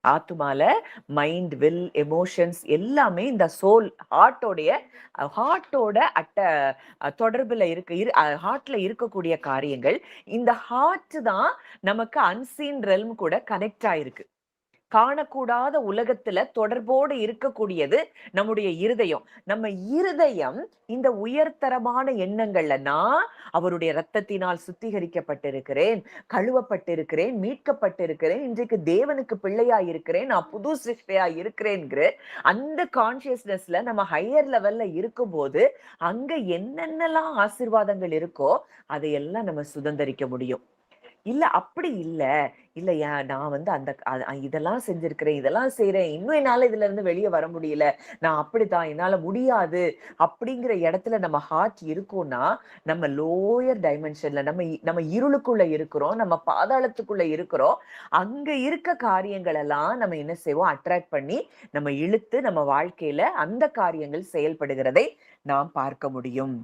ஆத்துமால mind, will, emotions எல்லாமே இந்த soul ஹார்ட்டோட தொடர்புல ஹார்ட்ல இருக்கக்கூடிய காரியங்கள். இந்த ஹார்ட் தான் நமக்கு அன்சீன் ரெல்ம் கூட கனெக்ட் ஆயிருக்கு. காணக்கூடாத உலகத்துல தொடர்போடு இருக்கக்கூடியது நம்முடைய இருதயம். நம்ம இருதயம் இந்த உயர்தரமான எண்ணங்கள்ல நான் அவருடைய இரத்தத்தினால் சுத்திகரிக்கப்பட்டிருக்கிறேன், கழுவப்பட்டிருக்கிறேன், மீட்கப்பட்டிருக்கிறேன், இன்றைக்கு தேவனுக்கு பிள்ளையா இருக்கிறேன், நான் புது சிருஷ்டியா இருக்கிறேன்ங்கிற அந்த கான்சியஸ்னஸ்ல நம்ம ஹையர் லெவல்ல இருக்கும்போது அங்க என்னென்னலாம் ஆசீர்வாதங்கள் இருக்கோ அதையெல்லாம் நம்ம சுதந்திரிக்க முடியும். இல்ல அப்படி இல்ல. இல்லையா நான் வந்து இதெல்லாம் செஞ்சிருக்கிறேன், இதெல்லாம் செய்றேன். இன்னும் என்னால இதுல இருந்து வெளிய வர முடியல. நான் அப்படித்தான், என்னால முடியாது. அப்படிங்கிற இடத்துல நம்ம ஹார்ட் இருக்கோம்னா, நம்ம லோயர் டைமென்ஷன்ல நம்ம இருளுக்குள்ள இருக்கிறோம். நம்ம பாதாளத்துக்குள்ள இருக்கிறோம். அங்க இருக்க காரியங்கள் எல்லாம் நம்ம என்ன செய்வோம்? அட்ராக்ட் பண்ணி நம்ம இழுத்து நம்ம வாழ்க்கையில அந்த காரியங்கள் செயல்படுகிறதை நாம் பார்க்க முடியும்.